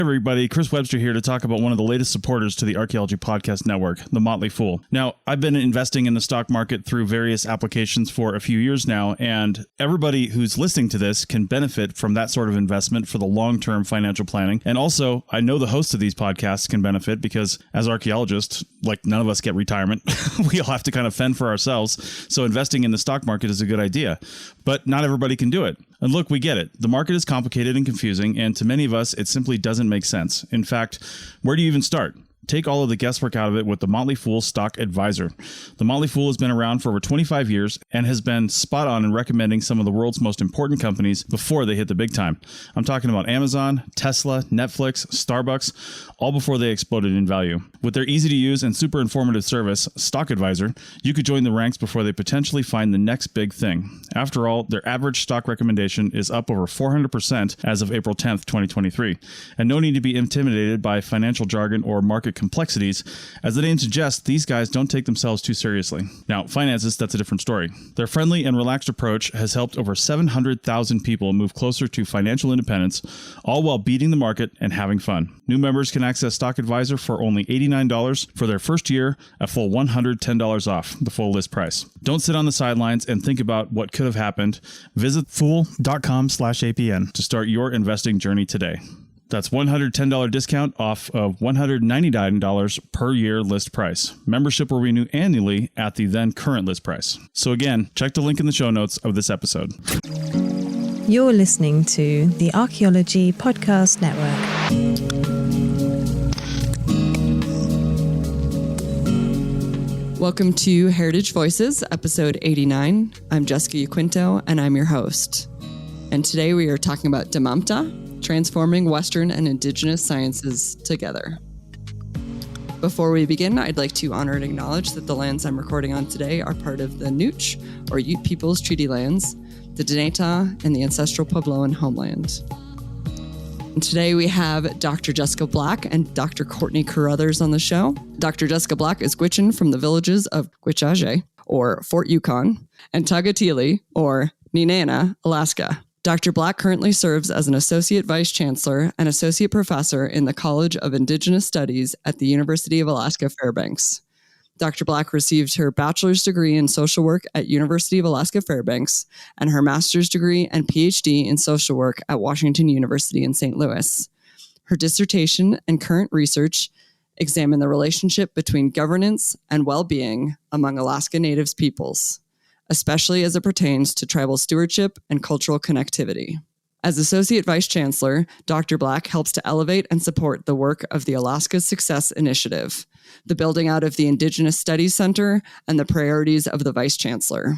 Everybody, Chris Webster here to talk about one of the latest supporters to the Archaeology Podcast Network, The Motley Fool. Now, I've been investing in the stock market through various applications for a few years now, and everybody who's listening to this can benefit from that sort of investment for the long-term financial planning. And also, I know the hosts of these podcasts can benefit because as archaeologists, like none of us get retirement. We all have to kind of fend for ourselves. So investing in the stock market is a good idea, but not everybody can do it. And look, we get it. The market is complicated and confusing, and to many of us, it simply doesn't make sense. In fact, where do you even start? Take all of the guesswork out of it with the Motley Fool Stock Advisor. The Motley Fool has been around for over 25 years and has been spot on in recommending some of the world's most important companies before they hit the big time. I'm talking about Amazon, Tesla, Netflix, Starbucks, all before they exploded in value. With their easy to use and super informative service, Stock Advisor, you could join the ranks before they potentially find the next big thing. After all, their average stock recommendation is up over 400% as of April 10th, 2023. And no need to be intimidated by financial jargon or market complexities. As the name suggests, these guys don't take themselves too seriously. Now, finances, that's a different story. Their friendly and relaxed approach has helped over 700,000 people move closer to financial independence, all while beating the market and having fun. New members can access Stock Advisor for only $89 for their first year, a full $110 off the full list price. Don't sit on the sidelines and think about what could have happened. Visit fool.com/APN to start your investing journey today. That's $110 discount off of $199 per year list price. Membership will renew annually at the then current list price. So again, check the link in the show notes of this episode. You're listening to the Archaeology Podcast Network. Welcome to Heritage Voices, episode 89. I'm Jessica Yaquinto, and I'm your host. And today we are talking about Tamamta, transforming Western and Indigenous sciences together. Before we begin, I'd like to honor and acknowledge that the lands I'm recording on today are part of the Nooch, or Ute Peoples Treaty Lands, the Dinétah, and the ancestral Puebloan homeland. And today we have Dr. Jessica Black and Dr. Courtney Carruthers on the show. Dr. Jessica Black is Gwich'in from the villages of Gwich'in, or Fort Yukon, and Tuckatili, or Nenana, Alaska. Dr. Black currently serves as an Associate Vice Chancellor and Associate Professor in the College of Indigenous Studies at the University of Alaska Fairbanks. Dr. Black received her bachelor's degree in social work at University of Alaska Fairbanks and her master's degree and PhD in social work at Washington University in St. Louis. Her dissertation and current research examine the relationship between governance and well-being among Alaska Native peoples, especially as it pertains to tribal stewardship and cultural connectivity. As Associate Vice Chancellor, Dr. Black helps to elevate and support the work of the Alaska Success Initiative, the building out of the Indigenous Studies Center, and the priorities of the Vice Chancellor.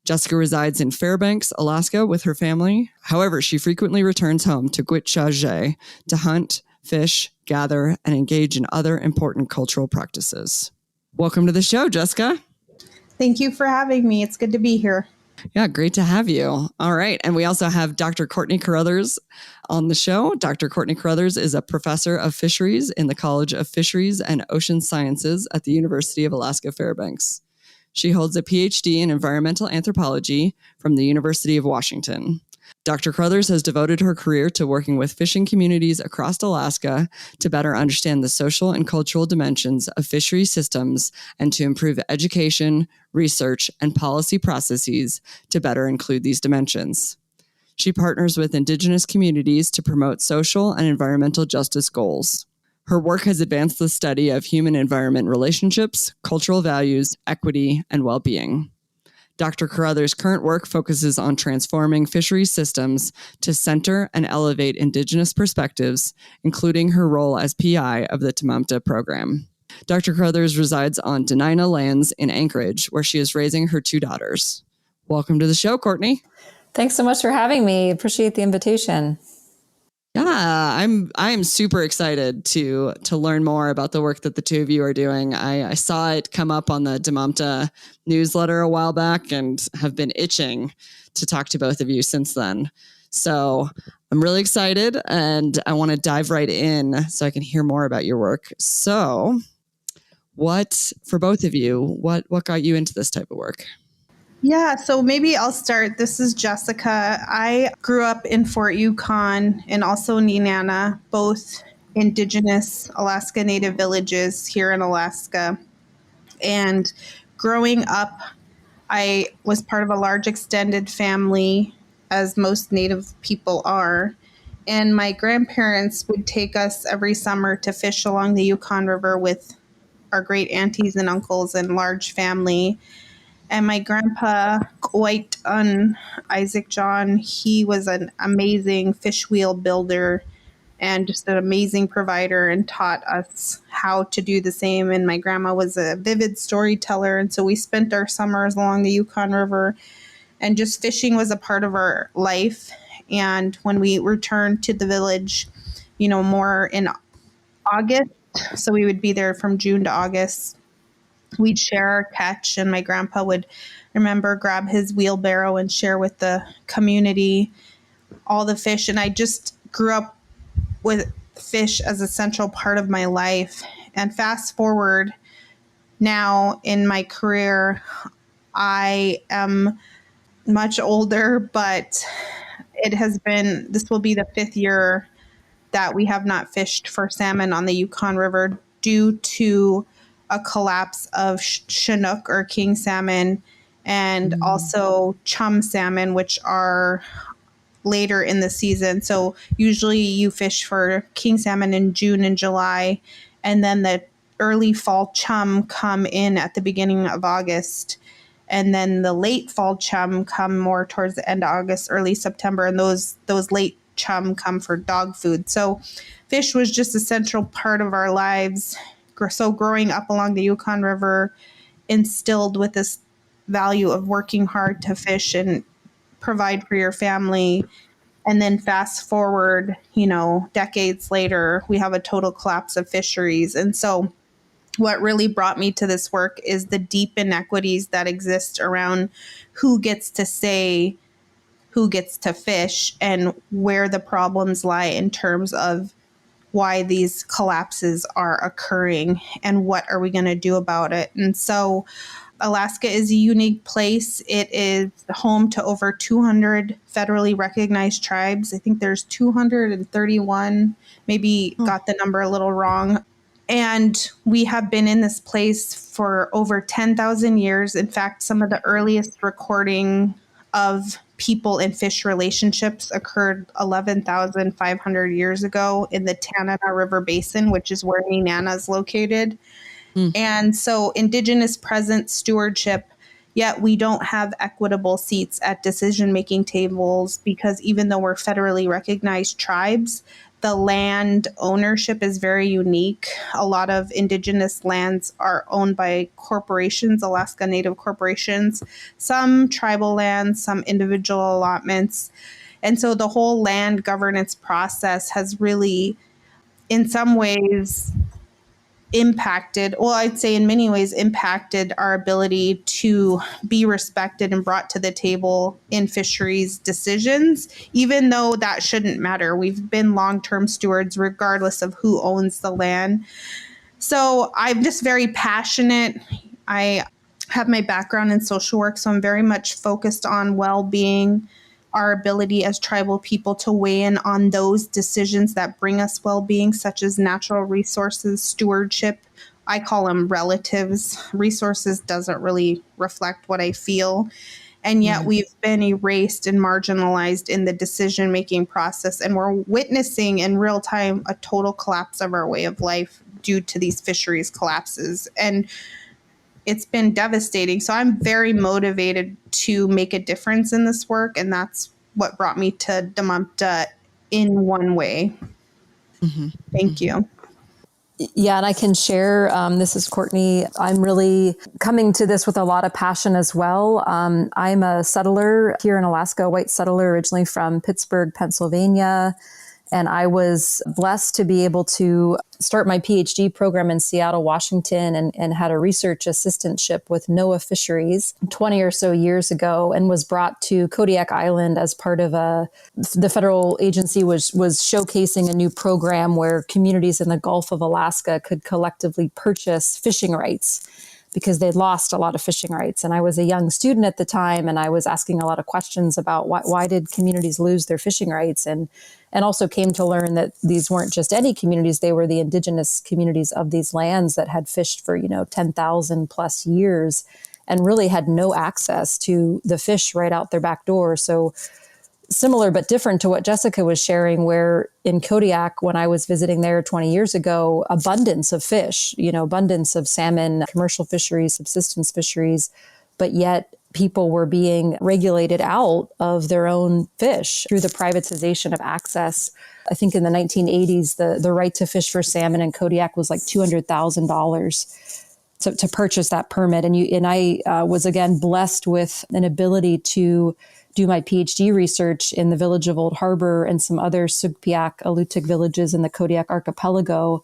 Jessica resides in Fairbanks, Alaska with her family. However, she frequently returns home to Gwich'in to hunt, fish, gather, and engage in other important cultural practices. Welcome to the show, Jessica. Thank you for having me. It's good to be here. Yeah, great to have you. All right. And we also have Dr. Courtney Carruthers on the show. Dr. Courtney Carruthers is a professor of fisheries in the College of Fisheries and Ocean Sciences at the University of Alaska Fairbanks. She holds a PhD in environmental anthropology from the University of Washington. Dr. Carruthers has devoted her career to working with fishing communities across Alaska to better understand the social and cultural dimensions of fishery systems and to improve education, research, and policy processes to better include these dimensions. She partners with Indigenous communities to promote social and environmental justice goals. Her work has advanced the study of human-environment relationships, cultural values, equity, and well-being. Dr. Carruthers' current work focuses on transforming fisheries systems to center and elevate Indigenous perspectives, including her role as PI of the Tamamta program. Dr. Carruthers resides on Dena'ina lands in Anchorage, where she is raising her two daughters. Welcome to the show, Courtney. Thanks so much for having me. Appreciate the invitation. Yeah, I'm super excited to learn more about the work that the two of you are doing. I saw it come up on the Tamamta newsletter a while back and have been itching to talk to both of you since then. So I'm really excited and I want to dive right in so I can hear more about your work. So for both of you, what got you into this type of work? Yeah, so maybe I'll start. This is Jessica. I grew up in Fort Yukon and also Nenana, both Indigenous Alaska Native villages here in Alaska. And growing up, I was part of a large extended family, as most Native people are. And my grandparents would take us every summer to fish along the Yukon River with our great aunties and uncles and large family. And my grandpa, White Isaac John, he was an amazing fish wheel builder and just an amazing provider and taught us how to do the same. And my grandma was a vivid storyteller. And so we spent our summers along the Yukon River, and just fishing was a part of our life. And when we returned to the village, more in August, so we would be there from June to August, we'd share our catch, and my grandpa would, remember, grab his wheelbarrow and share with the community all the fish. And I just grew up with fish as a central part of my life. And fast forward now in my career, I am much older, but this will be the 5th year that we have not fished for salmon on the Yukon River due to a collapse of Chinook or king salmon and also chum salmon, which are later in the season. So usually you fish for king salmon in June and July, and then the early fall chum come in at the beginning of August. And then the late fall chum come more towards the end of August, early September, and those late chum come for dog food. So fish was just a central part of our lives. So growing up along the Yukon River instilled with this value of working hard to fish and provide for your family. And then fast forward, decades later, we have a total collapse of fisheries. And so what really brought me to this work is the deep inequities that exist around who gets to say who gets to fish and where the problems lie in terms of why these collapses are occurring and what are we going to do about it. And so Alaska is a unique place. It is home to over 200 federally recognized tribes. I think there's 231, maybe got the number a little wrong. And we have been in this place for over 10,000 years. In fact, some of the earliest recording of people and fish relationships occurred 11,500 years ago in the Tanana River Basin, which is where Nenana is located. And so Indigenous present stewardship, yet we don't have equitable seats at decision-making tables because even though we're federally recognized tribes, the land ownership is very unique. A lot of Indigenous lands are owned by corporations, Alaska Native corporations, some tribal lands, some individual allotments. And so the whole land governance process has really, in some ways, I'd say in many ways impacted our ability to be respected and brought to the table in fisheries decisions, even though that shouldn't matter. We've been long-term stewards regardless of who owns the land. So I'm just very passionate. I have my background in social work, so I'm very much focused on well-being, our ability as tribal people to weigh in on those decisions that bring us well-being, such as natural resources, stewardship. I call them relatives. Resources doesn't really reflect what I feel. And yet we've been erased and marginalized in the decision-making process. And we're witnessing in real time a total collapse of our way of life due to these fisheries collapses. And it's been devastating. So I'm very motivated to make a difference in this work. And that's what brought me to Tamamta in one way. Thank you. Yeah, and I can share, this is Courtney. I'm really coming to this with a lot of passion as well. I'm a settler here in Alaska, a white settler originally from Pittsburgh, Pennsylvania. And I was blessed to be able to start my PhD program in Seattle, Washington, and had a research assistantship with NOAA Fisheries 20 or so years ago, and was brought to Kodiak Island as part of the federal agency was showcasing a new program where communities in the Gulf of Alaska could collectively purchase fishing rights because they'd lost a lot of fishing rights. And I was a young student at the time, and I was asking a lot of questions about why did communities lose their fishing rights, and also came to learn that these weren't just any communities, they were the indigenous communities of these lands that had fished for, 10,000 plus years and really had no access to the fish right out their back door. So similar but different to what Jessica was sharing, where in Kodiak, when I was visiting there 20 years ago, abundance of fish, abundance of salmon, commercial fisheries, subsistence fisheries, but yet people were being regulated out of their own fish through the privatization of access. I think in the 1980s, the right to fish for salmon in Kodiak was like $200,000 to purchase that permit. And I was again blessed with an ability to do my PhD research in the village of Old Harbor and some other Sugpiaq Alutiiq villages in the Kodiak archipelago,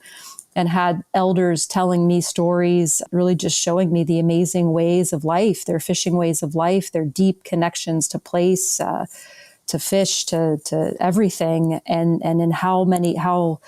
and had elders telling me stories, really just showing me the amazing ways of life, their fishing ways of life, their deep connections to place, to fish, to everything, and in how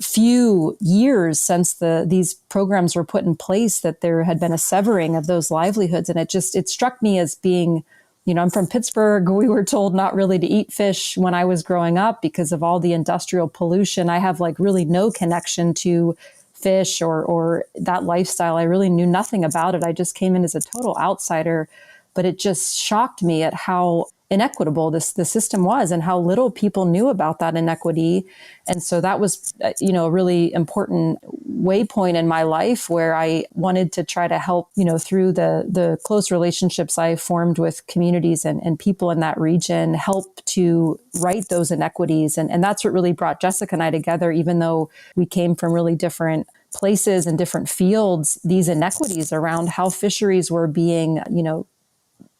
few years since these programs were put in place that there had been a severing of those livelihoods. And it struck me as being, I'm from Pittsburgh. We were told not really to eat fish when I was growing up because of all the industrial pollution. I have like really no connection to fish or that lifestyle. I really knew nothing about it. I just came in as a total outsider, but it just shocked me at how inequitable the system was and how little people knew about that inequity. And so that was, a really important waypoint in my life where I wanted to try to help, through the close relationships I formed with communities and people in that region, help to right those inequities. And that's what really brought Jessica and I together, even though we came from really different places and different fields, these inequities around how fisheries were being,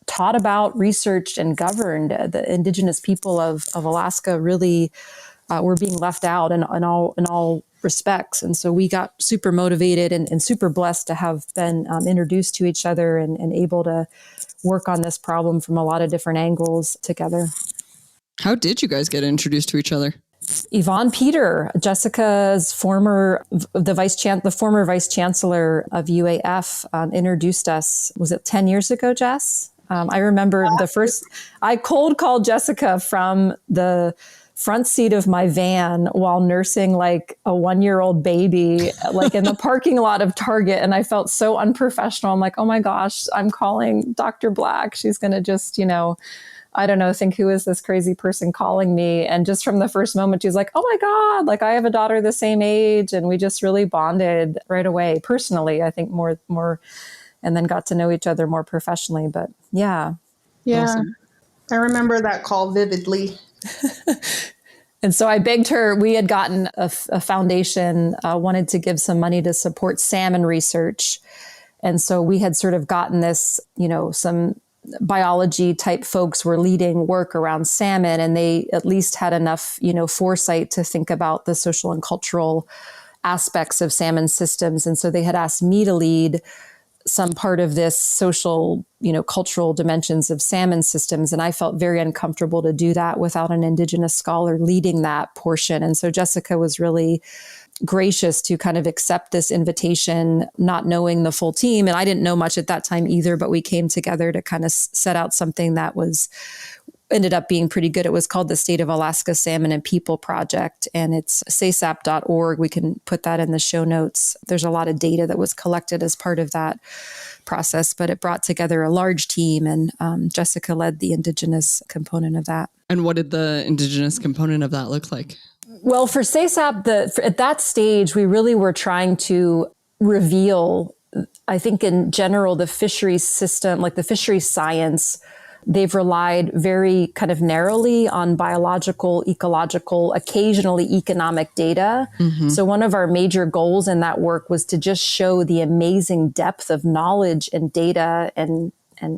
taught about, researched, and governed. The indigenous people of Alaska really were being left out in all respects. And so we got super motivated and super blessed to have been introduced to each other and able to work on this problem from a lot of different angles together. How did you guys get introduced to each other? Yvonne Peter, Jessica's former vice chancellor of UAF, introduced us. Was it 10 years ago, Jess? I remember I cold called Jessica from the front seat of my van while nursing like a 1-year-old baby, like in the parking lot of Target. And I felt so unprofessional. I'm like, oh my gosh, I'm calling Dr. Black. She's going to just, I don't know, think who is this crazy person calling me? And just from the first moment, she's like, oh my God, like I have a daughter the same age. And we just really bonded right away. Personally, I think more, and then got to know each other more professionally. But yeah. Yeah. Awesome. I remember that call vividly. And so I begged her, we had gotten a foundation, wanted to give some money to support salmon research. And so we had sort of gotten this, some biology type folks were leading work around salmon, and they at least had enough, foresight to think about the social and cultural aspects of salmon systems. And so they had asked me to lead some part of this social, cultural dimensions of salmon systems. And I felt very uncomfortable to do that without an Indigenous scholar leading that portion. And so Jessica was really gracious to kind of accept this invitation, not knowing the full team. And I didn't know much at that time either, but we came together to kind of set out something that ended up being pretty good. It was called the State of Alaska Salmon and People Project, and it's sasap.org. We can put that in the show notes. There's a lot of data that was collected as part of that process, but it brought together a large team, and Jessica led the Indigenous component of that. And what did the Indigenous component of that look like? Well, for SASAP, at that stage, we really were trying to reveal, I think in general, the fisheries system, like the fisheries science. They've relied very kind of narrowly on biological, ecological, occasionally economic data. Mm-hmm. So one of our major goals in that work was to just show the amazing depth of knowledge and data and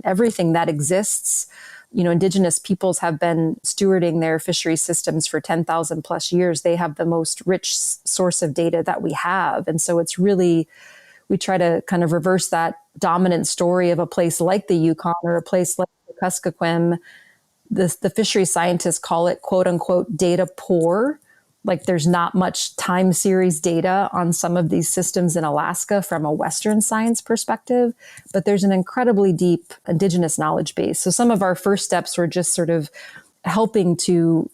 everything that exists. Indigenous peoples have been stewarding their fishery systems for 10,000 plus years. They have the most rich source of data that we have. And so it's really, we try to kind of reverse that dominant story of a place like the Yukon or a place like Kuskokwim. The fishery scientists call it, quote unquote, data poor like there's not much time series data on some of these systems in Alaska from a Western science perspective, but there's an incredibly deep Indigenous knowledge base. So some of our first steps were just sort of helping to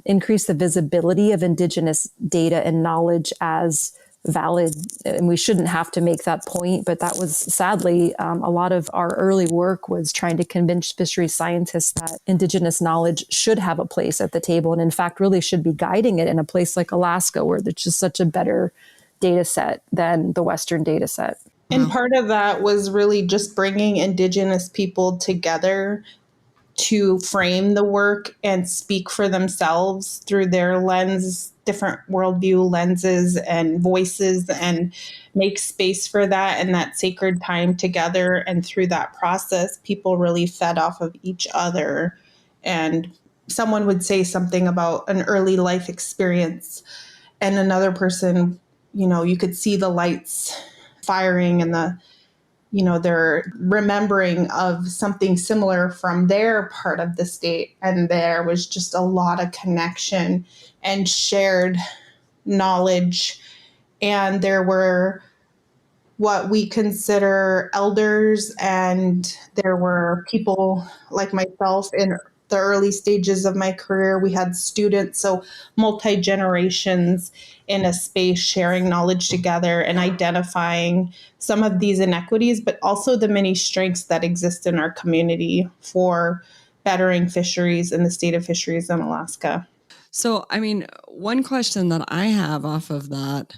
increase the visibility of Indigenous data and knowledge as valid. And we shouldn't have to make that point, but that was sadly a lot of our early work was trying to convince fisheries scientists that Indigenous knowledge should have a place at the table, and in fact really should be guiding it in a place like Alaska, where there's just such a better data set than the Western data set. And part of that was really just bringing Indigenous people together to frame the work and speak for themselves through their lens, different worldview lenses and voices, and make space for that and that sacred time together. And through that process, people really fed off of each other. And someone would say something about an early life experience, and another person, you could see the lights firing and they're remembering of something similar from their part of the state. And there was just a lot of connection and shared knowledge. And there were what we consider elders, and there were people like myself in the early stages of my career. We had students, so multi-generations in a space sharing knowledge together and identifying some of these inequities, but also the many strengths that exist in our community for bettering fisheries in the state of fisheries in Alaska. So, one question that I have off of that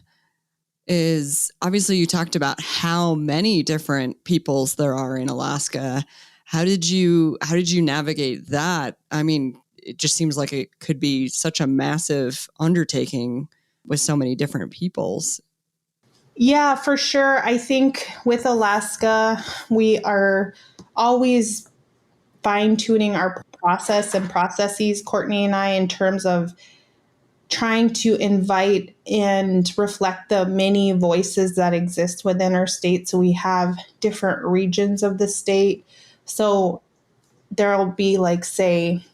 is, obviously you talked about how many different peoples there are in Alaska. How did you navigate that? It just seems like it could be such a massive undertaking with so many different peoples. Yeah, for sure. I think with Alaska, we are always fine-tuning our process and processes, Courtney and I, in terms of trying to invite and reflect the many voices that exist within our state. So we have different regions of the state. So there'll be say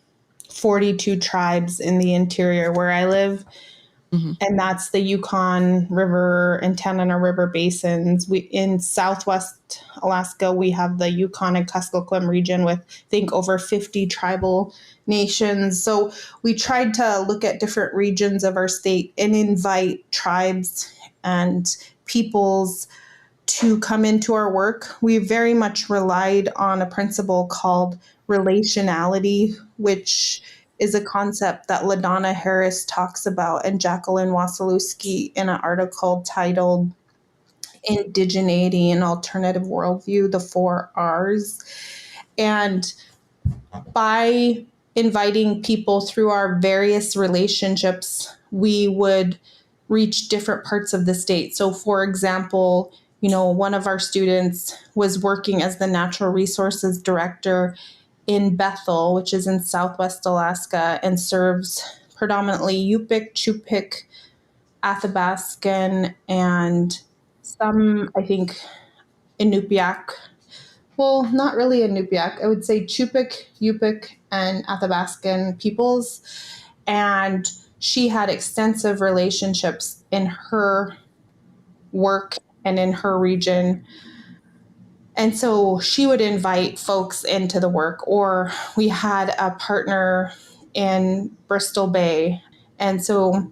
42 tribes in the interior where I live. Mm-hmm. And that's the Yukon River and Tanana River basins. In Southwest Alaska, we have the Yukon and Kuskokwim region with, I think, over 50 tribal nations. So we tried to look at different regions of our state and invite tribes and peoples to come into our work. We very much relied on a principle called relationality, which is a concept that LaDonna Harris talks about and Jacqueline Wasilewski in an article titled Indigeneity and Alternative Worldview, the 4 R's. And by inviting people through our various relationships, we would reach different parts of the state. So for example, one of our students was working as the natural resources director in Bethel, which is in Southwest Alaska, and serves predominantly Yupik, Chupik, Athabaskan, and some, I think, Inupiaq. Well, not really Inupiaq. I would say Chupik, Yupik, and Athabaskan peoples. And she had extensive relationships in her work and in her region. And so she would invite folks into the work. Or we had a partner in Bristol Bay. And so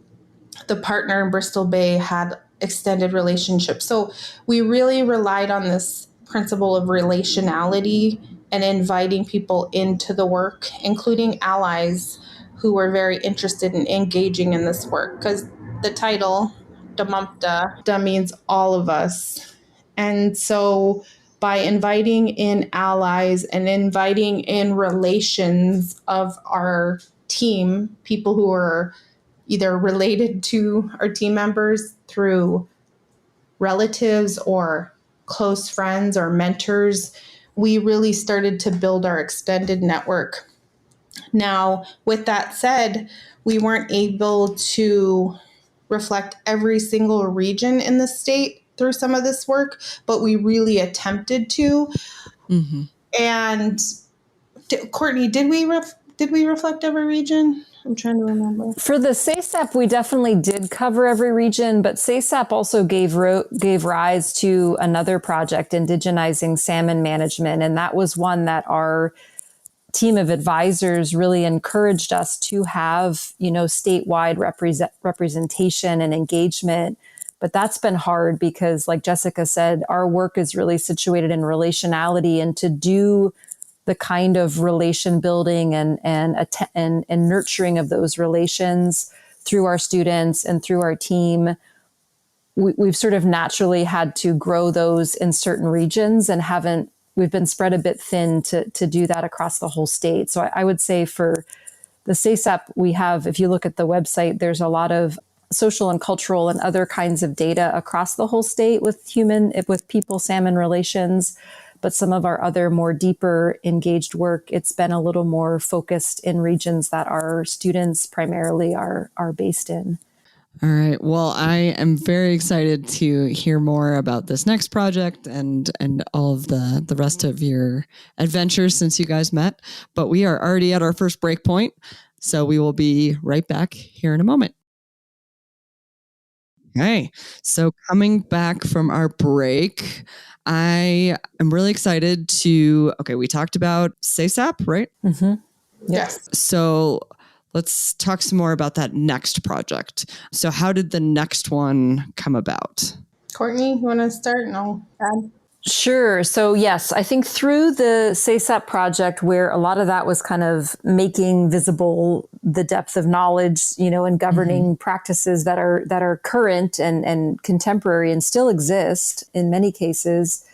the partner in Bristol Bay had extended relationships. So we really relied on this principle of relationality and inviting people into the work, including allies who were very interested in engaging in this work. Because the title, Tamamta, means all of us. And so by inviting in allies and inviting in relations of our team, people who are either related to our team members through relatives or close friends or mentors, we really started to build our extended network. Now, with that said, we weren't able to reflect every single region in the state through some of this work, but we really attempted to. Mm-hmm. And Courtney, did we Did we reflect every region? I'm trying to remember. For the SASAP, we definitely did cover every region, but SASAP also gave rise to another project, indigenizing salmon management. And that was one that our team of advisors really encouraged us to have, statewide representation and engagement. But that's been hard because, like Jessica said, our work is really situated in relationality, and to do the kind of relation building and nurturing of those relations through our students and through our team, we've sort of naturally had to grow those in certain regions and we've been spread a bit thin to do that across the whole state. So I would say for the SASAP, we have, if you look at the website, there's a lot of social and cultural and other kinds of data across the whole state with people salmon relations. But some of our other more deeper engaged work, it's been a little more focused in regions that our students primarily are based in. All right. Well, I am very excited to hear more about this next project and all of the rest of your adventures since you guys met. But we are already at our first break point, so we will be right back here in a moment. Okay. So coming back from our break, I am really excited we talked about SASAP, right? Mm-hmm. Yes. So let's talk some more about that next project. So how did the next one come about? Courtney, you want to start? No, Dad? Sure. So yes, I think through the SASAP project, where a lot of that was kind of making visible the depth of knowledge, and governing practices that are current and contemporary and still exist in many cases,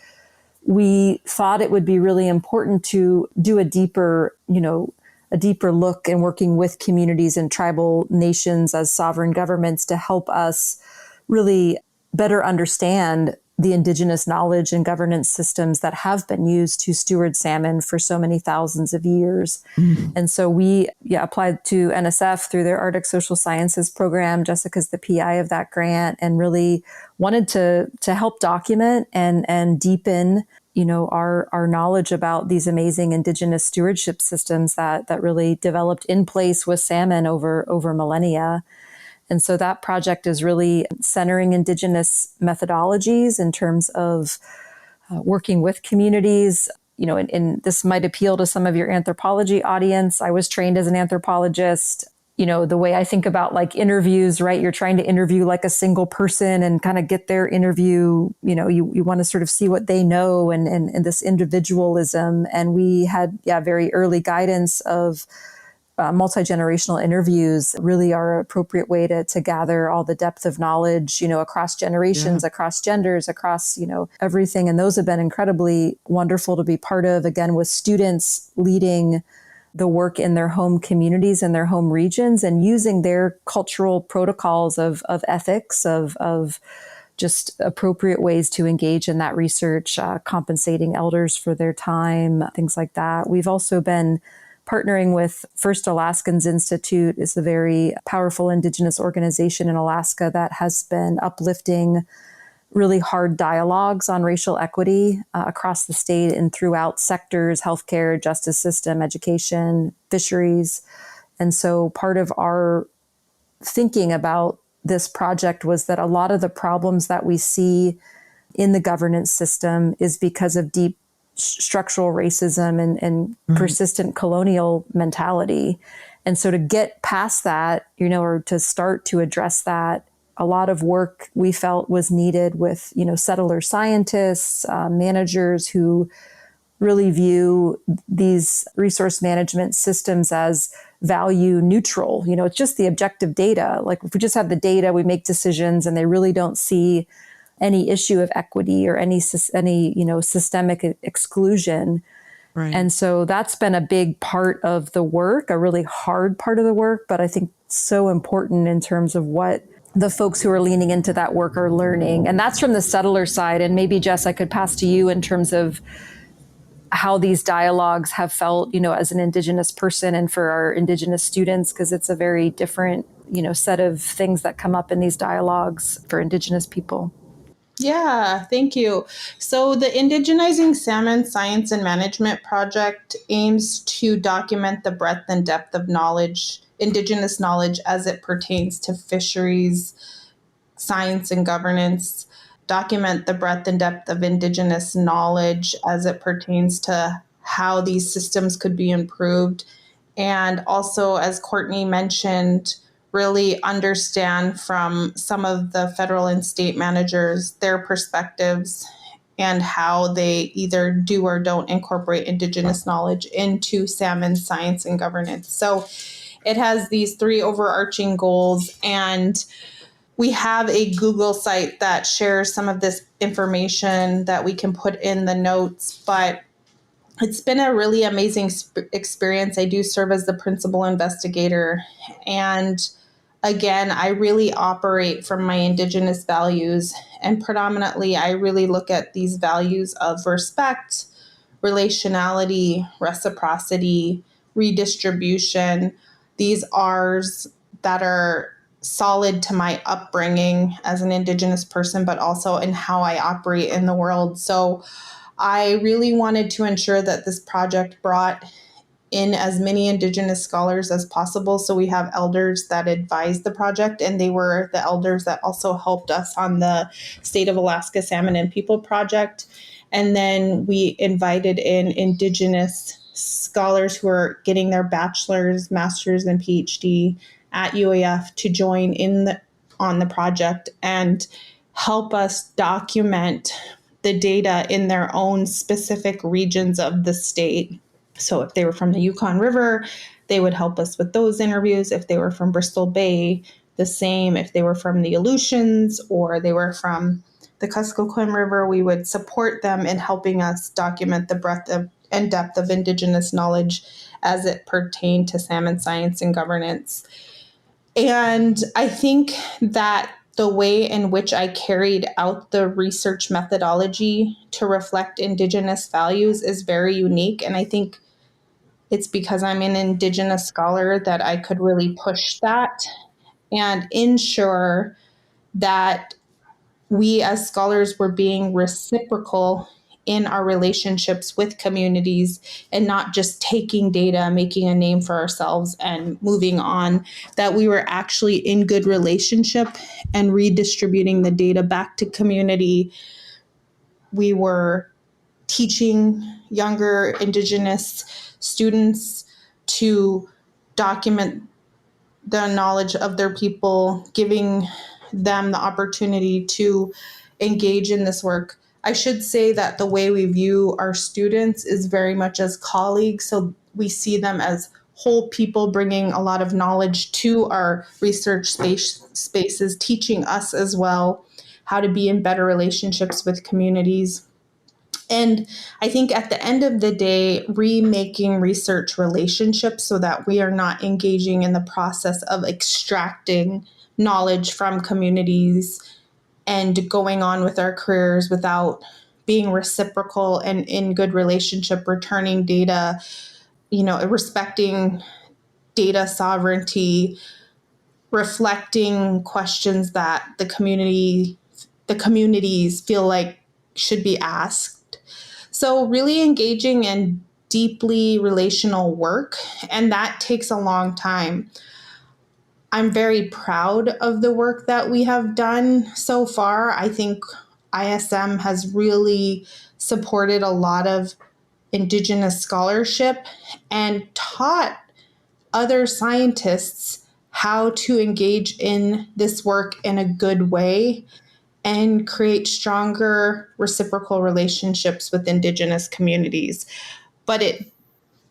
we thought it would be really important to do a deeper look and working with communities and tribal nations as sovereign governments to help us really better understand the indigenous knowledge and governance systems that have been used to steward salmon for so many thousands of years. And so we applied to NSF through their Arctic Social Sciences program. Jessica's the PI of that grant, and really wanted to help document and deepen our knowledge about these amazing indigenous stewardship systems that really developed in place with salmon over millennia. And so that project is really centering indigenous methodologies in terms of working with communities. And this might appeal to some of your anthropology audience. I was trained as an anthropologist. The way I think about like interviews, right? You're trying to interview like a single person and kind of get their interview. You want to sort of see what they know and this individualism. And we had, very early guidance of multi-generational interviews really are an appropriate way to gather all the depth of knowledge, across generations, across genders, across, everything. And those have been incredibly wonderful to be part of, again, with students leading the work in their home communities and their home regions and using their cultural protocols of ethics, of just appropriate ways to engage in that research, compensating elders for their time, things like that. We've also been partnering with First Alaskans Institute, is a very powerful indigenous organization in Alaska that has been uplifting really hard dialogues on racial equity across the state and throughout sectors, healthcare, justice system, education, fisheries. And so part of our thinking about this project was that a lot of the problems that we see in the governance system is because of deep structural racism and persistent colonial mentality. And so to get past that, or to start to address that, a lot of work we felt was needed with, settler scientists, managers who really view these resource management systems as value neutral. It's just the objective data. Like if we just have the data, we make decisions, and they really don't see any issue of equity or any systemic exclusion. Right. And so that's been a big part of the work, a really hard part of the work, but I think so important in terms of what the folks who are leaning into that work are learning. And that's from the settler side. And maybe, Jess, I could pass to you in terms of how these dialogues have felt, as an Indigenous person and for our Indigenous students, because it's a very different, set of things that come up in these dialogues for Indigenous people. Yeah, thank you. So the Indigenizing Salmon Science and Management Project aims to document the breadth and depth of knowledge, Indigenous knowledge as it pertains to fisheries, science, and governance, document the breadth and depth of Indigenous knowledge as it pertains to how these systems could be improved. And also, as Courtney mentioned, really understand from some of the federal and state managers their perspectives and how they either do or don't incorporate Indigenous knowledge into salmon science and governance. So it has these three overarching goals, and we have a Google site that shares some of this information that we can put in the notes, but it's been a really amazing experience. I do serve as the principal investigator. And again, I really operate from my Indigenous values. And predominantly, I really look at these values of respect, relationality, reciprocity, redistribution. These R's that are solid to my upbringing as an Indigenous person, but also in how I operate in the world. So I really wanted to ensure that this project brought in as many Indigenous scholars as possible. So we have elders that advise the project, and they were the elders that also helped us on the State of Alaska Salmon and People project. And then we invited in Indigenous scholars who are getting their bachelor's, master's, and PhD at UAF to join on the project and help us document the data in their own specific regions of the state. So if they were from the Yukon River, they would help us with those interviews. If they were from Bristol Bay, the same. If they were from the Aleutians or they were from the Kuskokwim River, we would support them in helping us document the breadth and depth of Indigenous knowledge as it pertained to salmon science and governance. And I think that the way in which I carried out the research methodology to reflect Indigenous values is very unique. And I think it's because I'm an Indigenous scholar that I could really push that and ensure that we as scholars were being reciprocal in our relationships with communities and not just taking data, making a name for ourselves and moving on, that we were actually in good relationship and redistributing the data back to community. We were teaching younger Indigenous students to document the knowledge of their people, giving them the opportunity to engage in this work. I should say that the way we view our students is very much as colleagues. So we see them as whole people bringing a lot of knowledge to our research spaces, teaching us as well how to be in better relationships with communities. And I think at the end of the day, remaking research relationships so that we are not engaging in the process of extracting knowledge from communities and going on with our careers without being reciprocal and in good relationship, returning data, respecting data sovereignty, reflecting questions that the communities feel like should be asked. So really engaging in deeply relational work, and that takes a long time. I'm very proud of the work that we have done so far. I think ISM has really supported a lot of Indigenous scholarship and taught other scientists how to engage in this work in a good way and create stronger reciprocal relationships with Indigenous communities. But it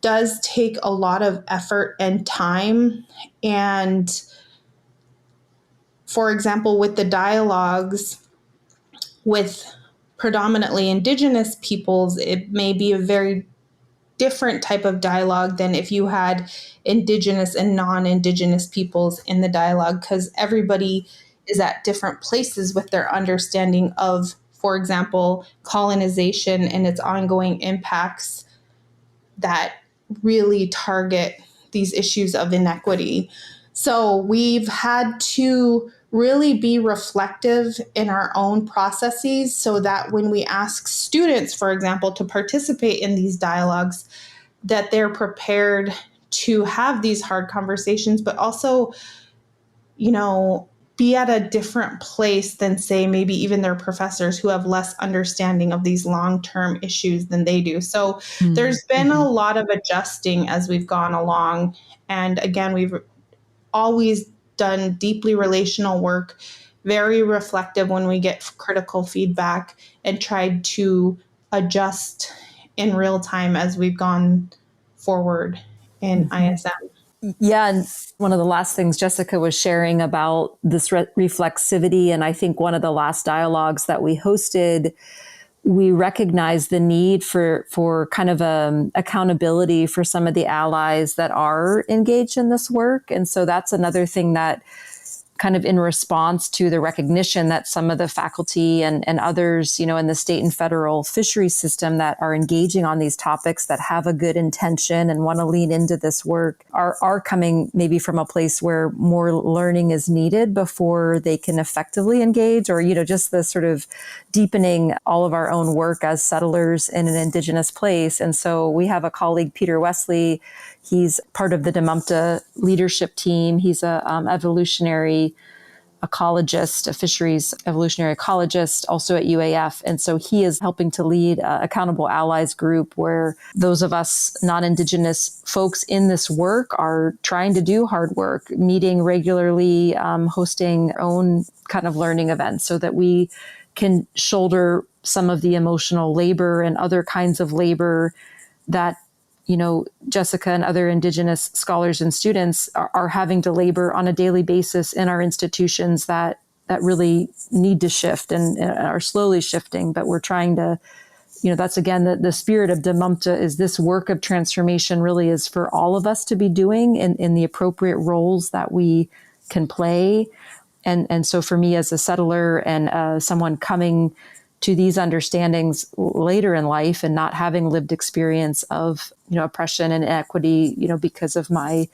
does take a lot of effort and time. And for example, with the dialogues with predominantly Indigenous peoples, it may be a very different type of dialogue than if you had Indigenous and non-Indigenous peoples in the dialogue, because everybody is at different places with their understanding of, for example, colonization and its ongoing impacts that really target these issues of inequity. So we've had to really be reflective in our own processes so that when we ask students, for example, to participate in these dialogues, that they're prepared to have these hard conversations, but also, be at a different place than, say, maybe even their professors who have less understanding of these long-term issues than they do. So there's been a lot of adjusting as we've gone along. And again, we've always done deeply relational work, very reflective when we get critical feedback, and tried to adjust in real time as we've gone forward in ISM. Yeah. And one of the last things Jessica was sharing about this reflexivity, and I think one of the last dialogues that we hosted, we recognized the need for kind of accountability for some of the allies that are engaged in this work. And so that's another thing that kind of in response to the recognition that some of the faculty and others, in the state and federal fisheries system that are engaging on these topics that have a good intention and want to lean into this work are coming maybe from a place where more learning is needed before they can effectively engage, or, just the sort of deepening all of our own work as settlers in an Indigenous place. And so we have a colleague, Peter Wesley. He's part of the Tamamta leadership team. He's a evolutionary ecologist, a fisheries evolutionary ecologist, also at UAF. And so he is helping to lead Accountable Allies group, where those of us non-Indigenous folks in this work are trying to do hard work, meeting regularly, hosting our own kind of learning events so that we can shoulder some of the emotional labor and other kinds of labor that Jessica and other Indigenous scholars and students are having to labor on a daily basis in our institutions that really need to shift and are slowly shifting. But we're trying to, that's again, the spirit of Tamamta is this work of transformation really is for all of us to be doing in the appropriate roles that we can play. And so for me as a settler and someone coming to these understandings later in life and not having lived experience of, oppression and inequity, because of my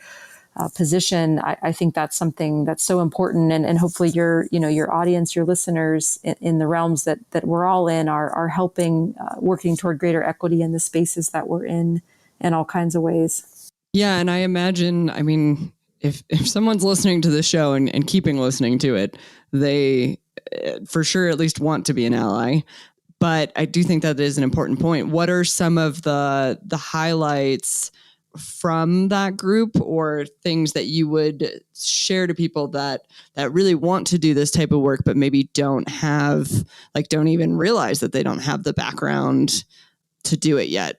position, I think that's something that's so important. And hopefully your audience, your listeners in the realms that we're all in are helping, working toward greater equity in the spaces that we're in all kinds of ways. Yeah. And I imagine, if someone's listening to the show and keeping listening to it, they for sure at least want to be an ally. But I do think that is an important point. What are some of the highlights from that group, or things that you would share to people that really want to do this type of work, but maybe don't even realize that they don't have the background to do it yet?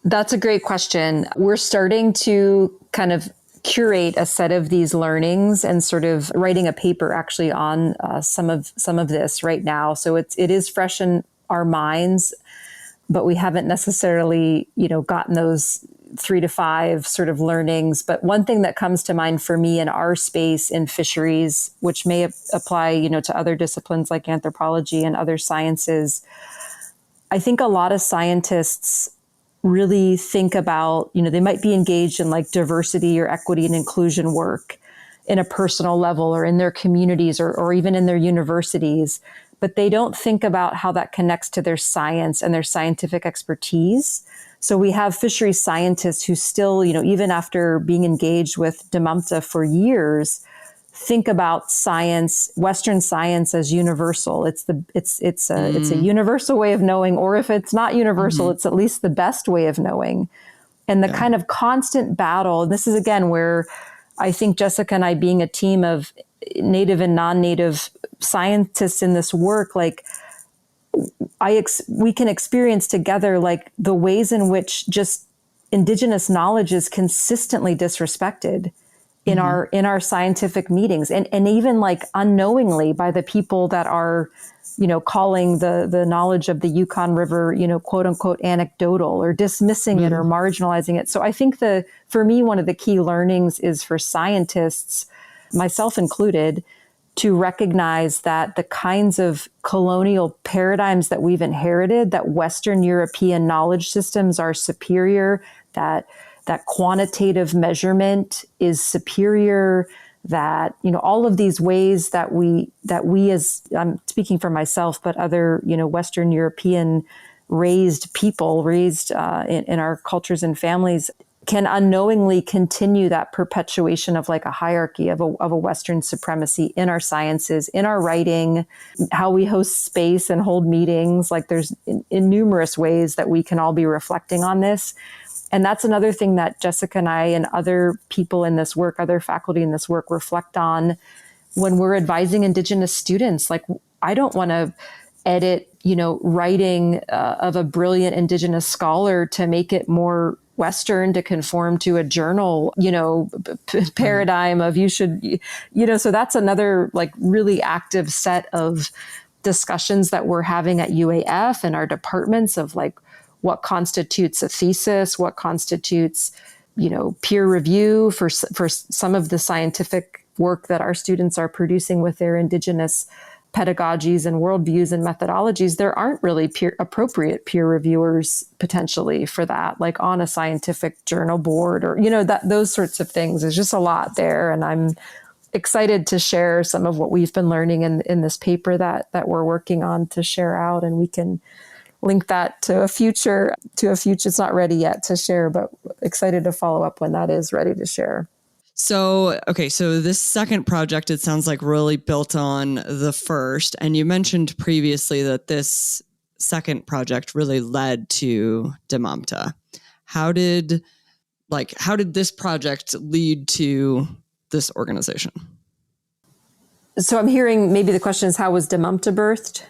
That's a great question. We're starting to kind of curate a set of these learnings and sort of writing a paper actually on some of this right now. So it is fresh in our minds, but we haven't necessarily, gotten those 3 to 5 sort of learnings. But one thing that comes to mind for me in our space in fisheries, which may apply, to other disciplines like anthropology and other sciences, I think a lot of scientists really think about, they might be engaged in like diversity or equity and inclusion work in a personal level or in their communities or even in their universities, but they don't think about how that connects to their science and their scientific expertise. So we have fisheries scientists who still, even after being engaged with Tamamta for years, think about science, Western science as universal. It's a universal way of knowing, or if it's not universal, it's at least the best way of knowing. And the kind of constant battle, and this is again where I think Jessica and I, being a team of Native and non-Native scientists in this work, like we can experience together like the ways in which just Indigenous knowledge is consistently disrespected in our scientific meetings, and even like unknowingly by the people that are, calling the knowledge of the Yukon River, quote unquote anecdotal, or dismissing it or marginalizing it. So I think for me, one of the key learnings is for scientists, myself included, to recognize that the kinds of colonial paradigms that we've inherited, that Western European knowledge systems are superior, that quantitative measurement is superior, that, all of these ways that we as, I'm speaking for myself, but other, Western European raised people, raised in our cultures and families, can unknowingly continue that perpetuation of like a hierarchy of a Western supremacy in our sciences, in our writing, how we host space and hold meetings. Like there's in numerous ways that we can all be reflecting on this. And that's another thing that Jessica and I and other people in this work, other faculty in this work reflect on when we're advising Indigenous students. Like, I don't want to edit, writing of a brilliant Indigenous scholar to make it more Western, to conform to a journal, paradigm of you should, so that's another like really active set of discussions that we're having at UAF and our departments of like what constitutes a thesis, what constitutes, peer review for some of the scientific work that our students are producing with their Indigenous pedagogies and worldviews and methodologies. There aren't really appropriate peer reviewers potentially for that, like on a scientific journal board or, those sorts of things. There's just a lot there. And I'm excited to share some of what we've been learning in this paper that we're working on to share out. And we can link that to a future, it's not ready yet to share, but excited to follow up when that is ready to share. So this second project, it sounds like really built on the first. And you mentioned previously that this second project really led to Tamamta. How did this project lead to this organization? So I'm hearing maybe the question is, how was Tamamta birthed?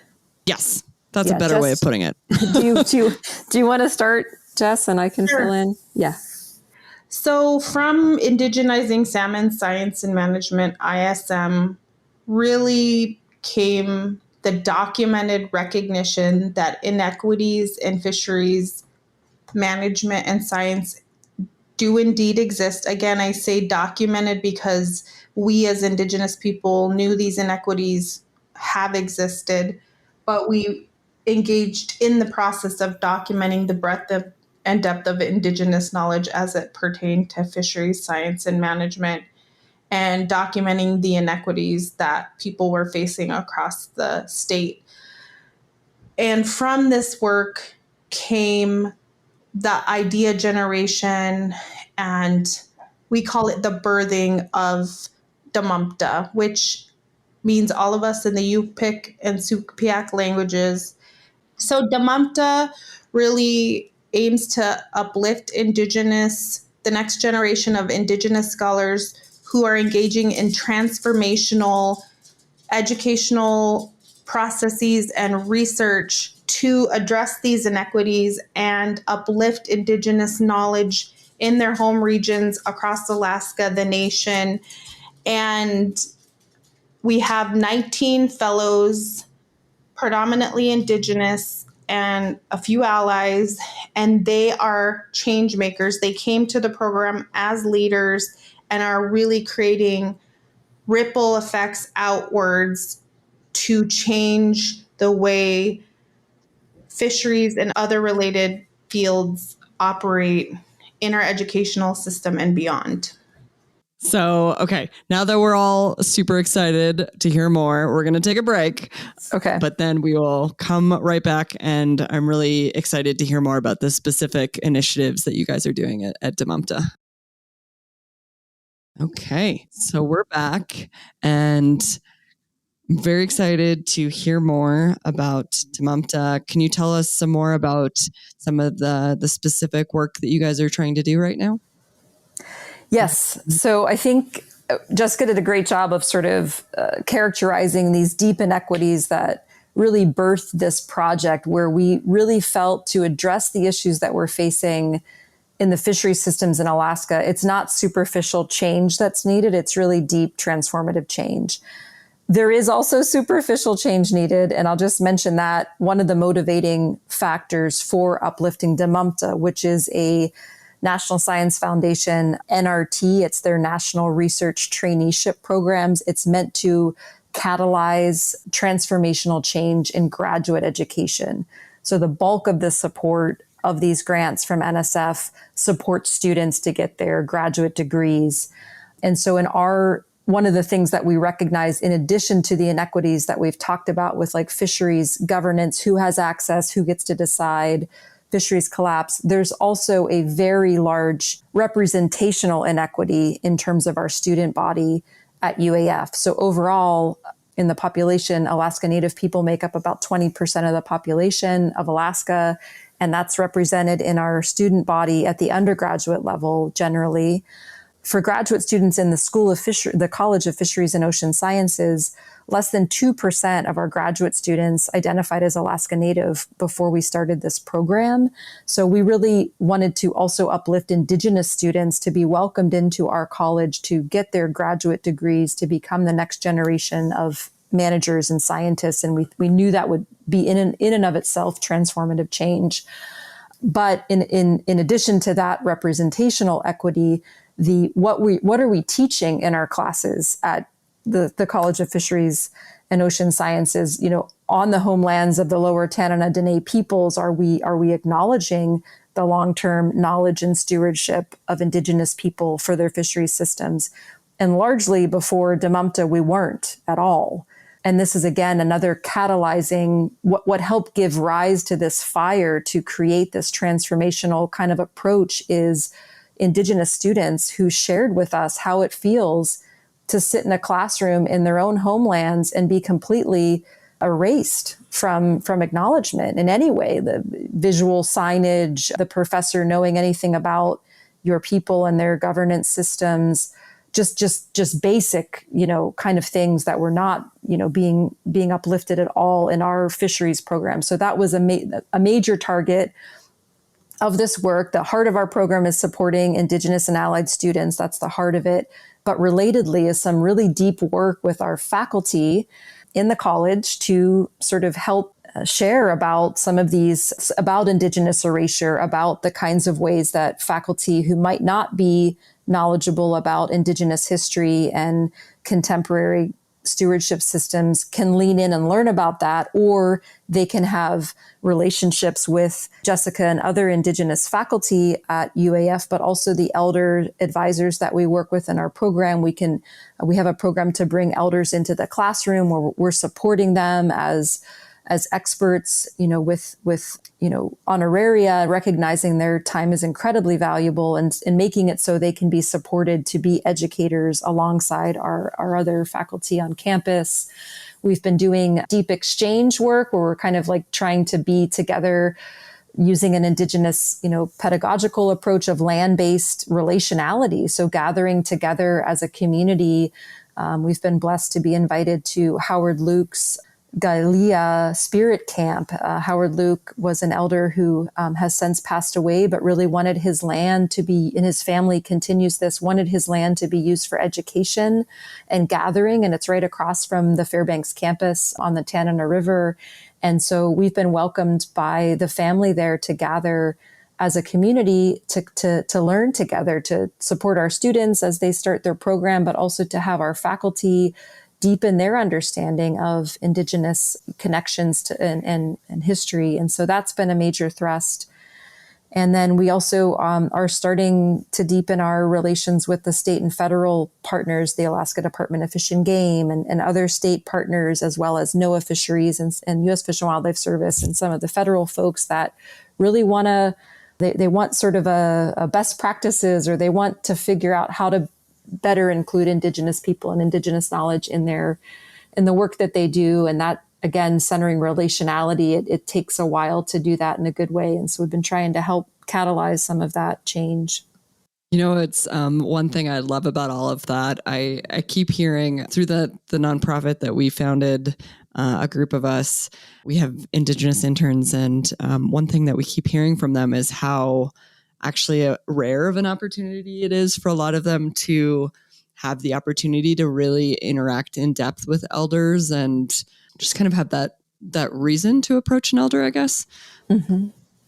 Yes, that's a better way of putting it. Do you want to start, Jess, and I can fill in? Yeah. So from Indigenizing Salmon Science and Management, ISM, really came the documented recognition that inequities in fisheries management and science do indeed exist. Again, I say documented because we as Indigenous people knew these inequities have existed, but we engaged in the process of documenting the breadth of and depth of Indigenous knowledge as it pertained to fisheries science and management, and documenting the inequities that people were facing across the state. And from this work came the idea generation, and we call it the birthing of Tamamta, which means all of us in the Yupik and Sukpiak languages. So Tamamta really aims to uplift the next generation of Indigenous scholars who are engaging in transformational educational processes and research to address these inequities and uplift Indigenous knowledge in their home regions across Alaska, the nation. And we have 19 fellows, predominantly Indigenous, and a few allies, and they are change makers. They came to the program as leaders and are really creating ripple effects outwards to change the way fisheries and other related fields operate in our educational system and beyond. So, okay, now that we're all super excited to hear more, we're going to take a break. Okay. But then we will come right back, and I'm really excited to hear more about the specific initiatives that you guys are doing at Tamamta. Okay, so we're back, and I'm very excited to hear more about Tamamta. Can you tell us some more about some of the specific work that you guys are trying to do right now? Yes. So I think Jessica did a great job of sort of characterizing these deep inequities that really birthed this project, where we really felt to address the issues that we're facing in the fishery systems in Alaska. It's not superficial change that's needed. It's really deep transformative change. There is also superficial change needed. And I'll just mention that one of the motivating factors for uplifting Tamamta, which is a National Science Foundation, NRT. It's their National Research Traineeship Programs. It's meant to catalyze transformational change in graduate education. So the bulk of the support of these grants from NSF supports students to get their graduate degrees. And so in our one of the things that we recognize, in addition to the inequities that we've talked about with like fisheries governance, who has access, who gets to decide, fisheries collapse, there's also a very large representational inequity in terms of our student body at UAF. So overall, in the population, Alaska Native people make up about 20% of the population of Alaska, and that's represented in our student body at the undergraduate level generally. For graduate students in the College of Fisheries and Ocean Sciences, less than 2% of our graduate students identified as Alaska Native before we started this program. So we really wanted to also uplift Indigenous students to be welcomed into our college to get their graduate degrees to become the next generation of managers and scientists. And we knew that would be in and of itself transformative change. But in addition to that representational equity, what are we teaching in our classes at the College of Fisheries and Ocean Sciences, on the homelands of the Lower Tanana Dene peoples? Are we acknowledging the long-term knowledge and stewardship of Indigenous people for their fisheries systems? And largely before Tamamta, we weren't at all. And this is, again, another catalyzing what helped give rise to this fire to create this transformational kind of approach is Indigenous students who shared with us how it feels to sit in a classroom in their own homelands and be completely erased from acknowledgement in any way. The visual signage, the professor knowing anything about your people and their governance systems, just basic, kind of things that were not, being uplifted at all in our fisheries program. So that was a major target of this work. The heart of our program is supporting Indigenous and allied students. That's the heart of it. But relatedly is some really deep work with our faculty in the college to sort of help share about some of these, about Indigenous erasure, about the kinds of ways that faculty who might not be knowledgeable about Indigenous history and contemporary stewardship systems can lean in and learn about that, or they can have relationships with Jessica and other Indigenous faculty at UAF, but also the elder advisors that we work with in our program. We have a program to bring elders into the classroom where we're supporting them as experts, with honoraria, recognizing their time is incredibly valuable and making it so they can be supported to be educators alongside our other faculty on campus. We've been doing deep exchange work where we're kind of like trying to be together using an Indigenous, pedagogical approach of land-based relationality. So gathering together as a community. We've been blessed to be invited to Howard Luke's Galia Spirit Camp. Howard Luke was an elder who has since passed away, but really wanted his land to be, and his family continues this, wanted his land to be used for education and gathering. And it's right across from the Fairbanks campus on the Tanana River. And so we've been welcomed by the family there to gather as a community to learn together, to support our students as they start their program, but also to have our faculty deepen their understanding of Indigenous connections to and history. And so that's been a major thrust. And then we also are starting to deepen our relations with the state and federal partners, the Alaska Department of Fish and Game and other state partners, as well as NOAA Fisheries and U.S. Fish and Wildlife Service and some of the federal folks that really want to, they want sort of a best practices, or they want to figure out how to better include Indigenous people and Indigenous knowledge in the work that they do. And that, again, centering relationality, it takes a while to do that in a good way. And so we've been trying to help catalyze some of that change. It's one thing I love about all of that. I keep hearing through the nonprofit that we founded, a group of us, we have Indigenous interns. And one thing that we keep hearing from them is how actually rare of an opportunity it is for a lot of them to have the opportunity to really interact in depth with elders and just kind of have that reason to approach an elder, I guess,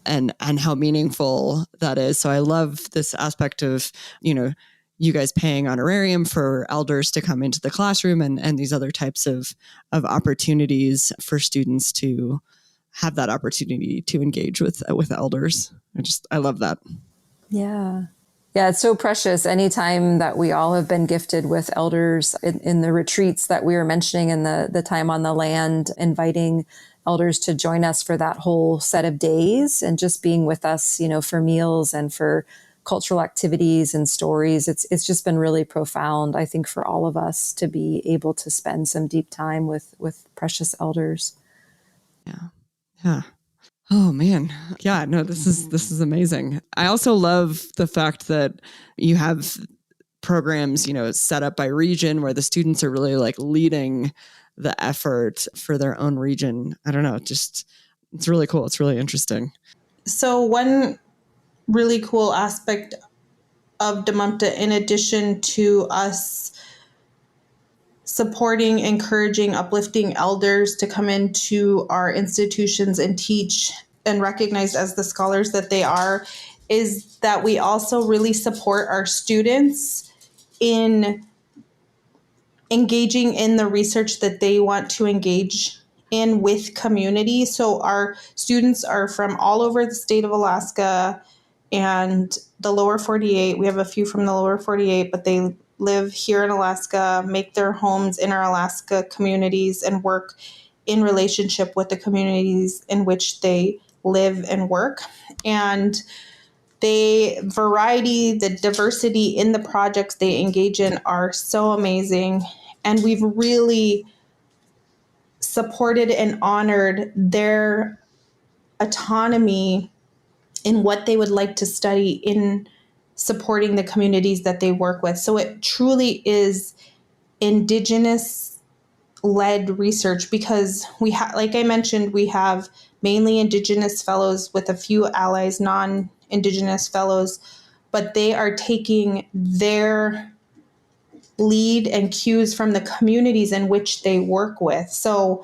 and how meaningful that is. So I love this aspect of, you guys paying honorarium for elders to come into the classroom and these other types of opportunities for students to have that opportunity to engage with elders. I love that. Yeah. Yeah, it's so precious. Anytime that we all have been gifted with elders in the retreats that we were mentioning in the time on the land, inviting elders to join us for that whole set of days and just being with us, for meals and for cultural activities and stories. It's just been really profound, I think, for all of us to be able to spend some deep time with precious elders. Yeah. Yeah. Oh man. Yeah, no, this is amazing. I also love the fact that you have programs, set up by region where the students are really like leading the effort for their own region. I don't know, it's really cool. It's really interesting. So one really cool aspect of Tamamta, in addition to us supporting, encouraging, uplifting elders to come into our institutions and teach and recognized as the scholars that they are, is that we also really support our students in engaging in the research that they want to engage in with community. So our students are from all over the state of Alaska and the lower 48. We have a few from the lower 48, but they live here in Alaska, make their homes in our Alaska communities, and work in relationship with the communities in which they live and work. And the diversity in the projects they engage in are so amazing. And we've really supported and honored their autonomy in what they would like to study in supporting the communities that they work with. So it truly is Indigenous led research, because like I mentioned, we have mainly Indigenous fellows with a few allies, non-Indigenous fellows, but they are taking their lead and cues from the communities in which they work with. So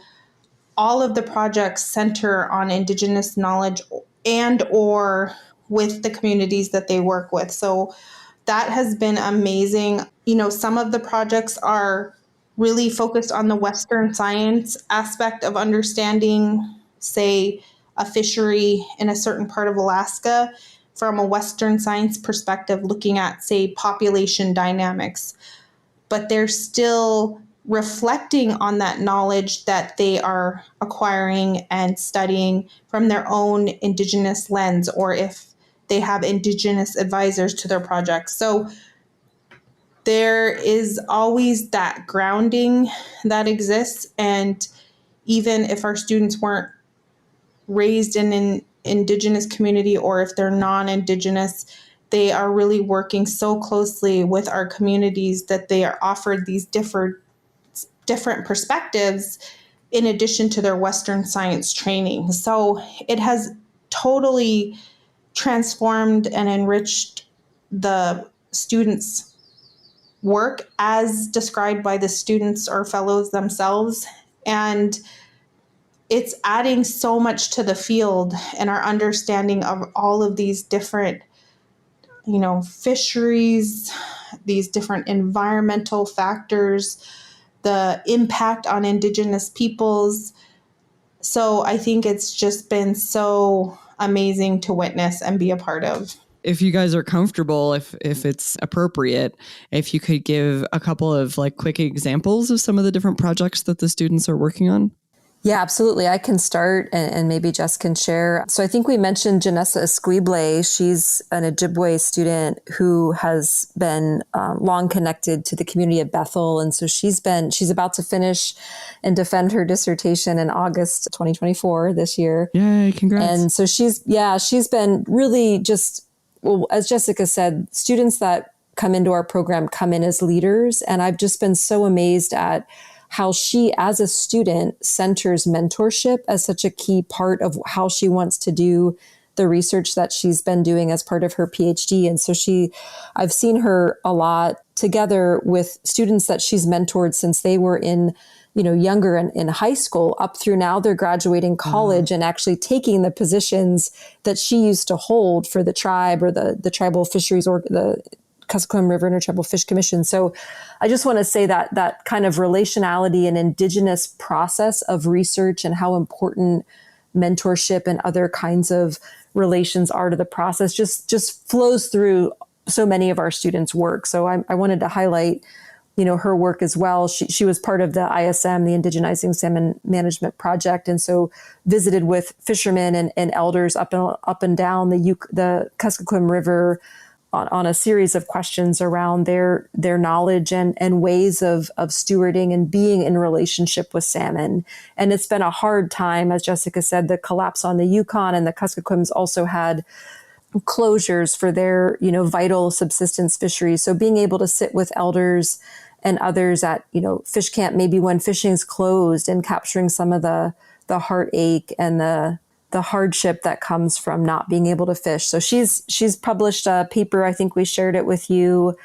all of the projects center on Indigenous knowledge and or with the communities that they work with. So that has been amazing. Some of the projects are really focused on the Western science aspect of understanding, say, a fishery in a certain part of Alaska from a Western science perspective, looking at, say, population dynamics. But they're still reflecting on that knowledge that they are acquiring and studying from their own Indigenous lens, or if they have Indigenous advisors to their projects. So there is always that grounding that exists. And even if our students weren't raised in an Indigenous community, or if they're non-Indigenous, they are really working so closely with our communities that they are offered these different perspectives in addition to their Western science training. So it has totally transformed and enriched the students' work as described by the students or fellows themselves. And it's adding so much to the field and our understanding of all of these different, fisheries, these different environmental factors, the impact on Indigenous peoples. So I think it's just been so amazing to witness and be a part of. If you guys are comfortable, if it's appropriate, if you could give a couple of like quick examples of some of the different projects that the students are working on. Yeah, absolutely. I can start and maybe Jess can share. So I think we mentioned Janessa Esquible. She's an Ojibwe student who has been long connected to the community of Bethel. And so she's about to finish and defend her dissertation in August 2024 this year. Yay, congrats. And so she's been really just, well, as Jessica said, students that come into our program come in as leaders. And I've just been so amazed at how she, as a student, centers mentorship as such a key part of how she wants to do the research that she's been doing as part of her PhD. And so I've seen her a lot together with students that she's mentored since they were younger in high school up through now they're graduating college and actually taking the positions that she used to hold for the tribe or the tribal fisheries or the Kuskokwim River Intertribal Fish Commission. So I just want to say that kind of relationality and Indigenous process of research and how important mentorship and other kinds of relations are to the process just flows through so many of our students work. So I wanted to highlight, her work as well. She was part of the ISM, the Indigenizing Salmon Management Project, and so visited with fishermen and elders up and down the Kuskokwim River on a series of questions around their knowledge and ways of stewarding and being in relationship with salmon. And it's been a hard time, as Jessica said. The collapse on the Yukon and the Kuskokwims also had closures for their, vital subsistence fisheries. So being able to sit with elders and others at, fish camp, maybe when fishing's closed, and capturing some of the heartache and the hardship that comes from not being able to fish. So she's published a paper. I think we shared it with you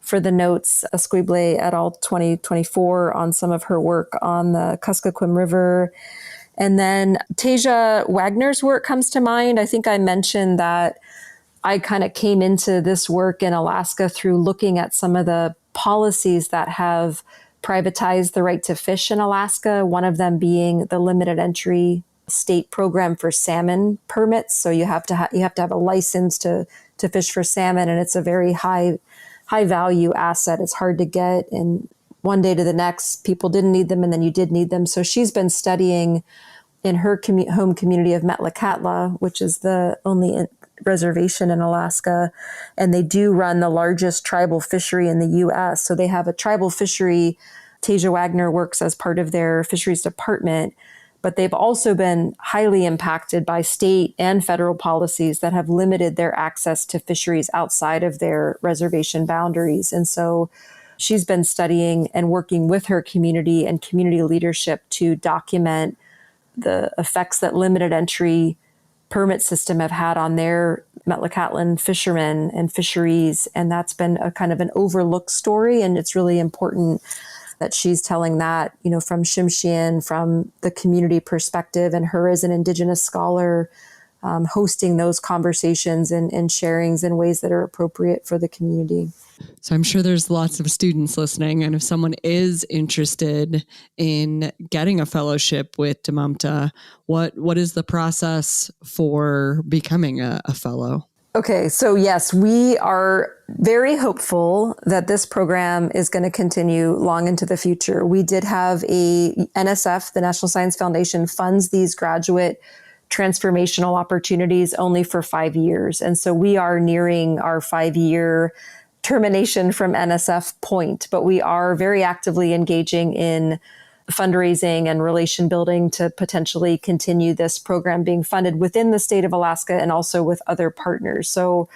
for the notes, Esquible et al. 2024, on some of her work on the Kuskokwim River. And then Tasia Wagner's work comes to mind. I think I mentioned that I kind of came into this work in Alaska through looking at some of the policies that have privatized the right to fish in Alaska, one of them being the limited entry state program for salmon permits. So you have to have a license to fish for salmon, and it's a very high value asset. It's hard to get, and one day to the next, people didn't need them, and then you did need them. So she's been studying in her home community of Metlakatla, which is the only reservation in Alaska, and they do run the largest tribal fishery in the U.S. So they have a tribal fishery. Tasia Wagner works as part of their fisheries department, but they've also been highly impacted by state and federal policies that have limited their access to fisheries outside of their reservation boundaries. And so she's been studying and working with her community and community leadership to document the effects that limited entry permit system have had on their Metlakatlan fishermen and fisheries. And that's been a kind of an overlooked story. And it's really important that she's telling that, from Tsimshian, from the community perspective, and her as an Indigenous scholar, hosting those conversations and sharings in ways that are appropriate for the community. So I'm sure there's lots of students listening. And if someone is interested in getting a fellowship with Tamamta, what is the process for becoming a fellow? Okay, so yes, we are very hopeful that this program is going to continue long into the future. We did have a NSF, the National Science Foundation, funds these graduate transformational opportunities only for 5 years. And so we are nearing our 5-year termination from NSF point, but we are very actively engaging in fundraising and relation building to potentially continue this program being funded within the state of Alaska and also with other partners. So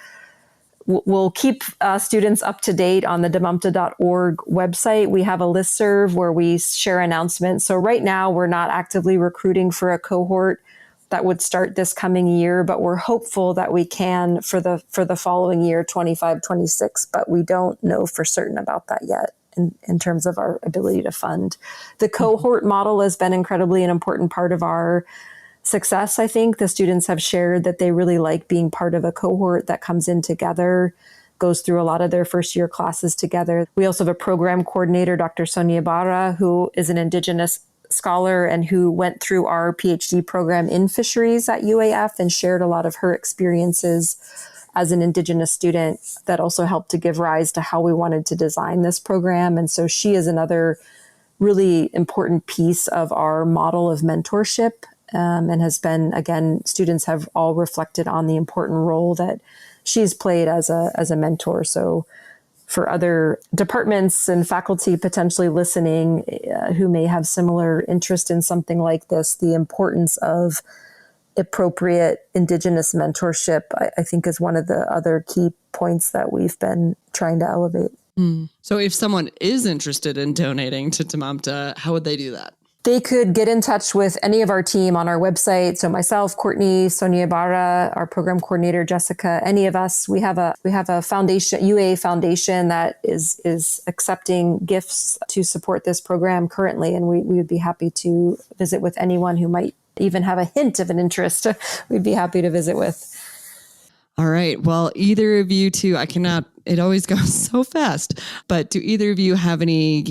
we'll keep students up to date on the tamamta.org website. We have a listserv where we share announcements. So right now we're not actively recruiting for a cohort that would start this coming year, but we're hopeful that we can for the following year, 25-26, but we don't know for certain about that yet in terms of our ability to fund. The cohort model has been incredibly an important part of our success. I think the students have shared that they really like being part of a cohort that comes in together, goes through a lot of their first year classes together. We also have a program coordinator, Dr. Sonia Barra, who is an Indigenous scholar and who went through our PhD program in fisheries at UAF and shared a lot of her experiences as an Indigenous student that also helped to give rise to how we wanted to design this program. And so she is another really important piece of our model of mentorship, and has been, again, students have all reflected on the important role that she's played as a mentor. So for other departments and faculty potentially listening who may have similar interest in something like this, the importance of appropriate Indigenous mentorship, I think, is one of the other key points that we've been trying to elevate. So if someone is interested in donating to Tamamta, how would they do that? They could get in touch with any of our team on our website. So myself, Courtney, Sonia Barra, our program coordinator, Jessica, any of us. We have a foundation, UA foundation, that is accepting gifts to support this program currently. And we would be happy to visit with anyone who might even have a hint of an interest. We'd be happy to visit with. All right. Well, either of you two, it always goes so fast, but do either of you have any,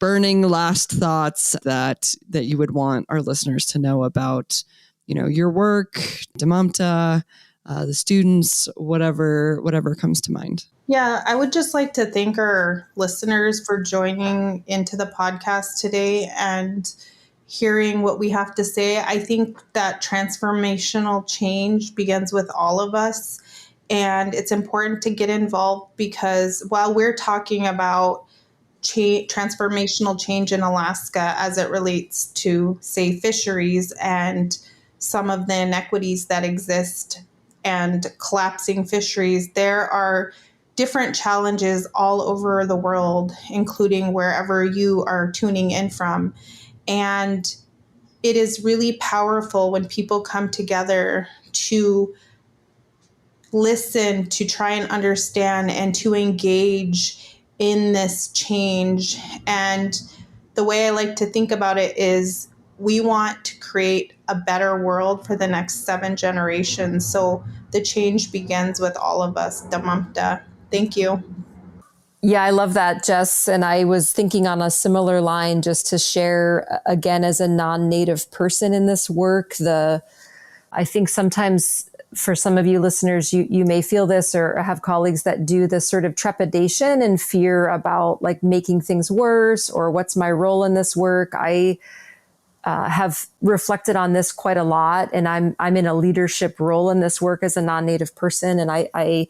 burning last thoughts that you would want our listeners to know about, your work, Tamamta, the students, whatever comes to mind. Yeah, I would just like to thank our listeners for joining into the podcast today and hearing what we have to say. I think that transformational change begins with all of us, and it's important to get involved because while we're talking about transformational change in Alaska as it relates to, say, fisheries and some of the inequities that exist and collapsing fisheries, there are different challenges all over the world, including wherever you are tuning in from. And it is really powerful when people come together to listen, to try and understand, and to engage in this change. And the way I like to think about it is we want to create a better world for the next 7 generations. So the change begins with all of us. Tamamta. Thank you. Yeah, I love that, Jess. And I was thinking on a similar line, just to share again, as a non-native person in this work, I think sometimes for some of you listeners, you may feel this or have colleagues that do this sort of trepidation and fear about like making things worse or what's my role in this work. I have reflected on this quite a lot, and I'm in a leadership role in this work as a non-native person, and I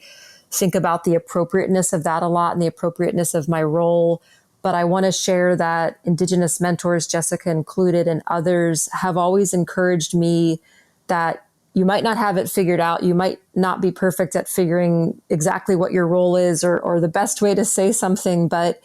think about the appropriateness of that a lot and the appropriateness of my role. But I want to share that Indigenous mentors, Jessica included, and others have always encouraged me that you might not have it figured out. You might not be perfect at figuring exactly what your role is or the best way to say something, but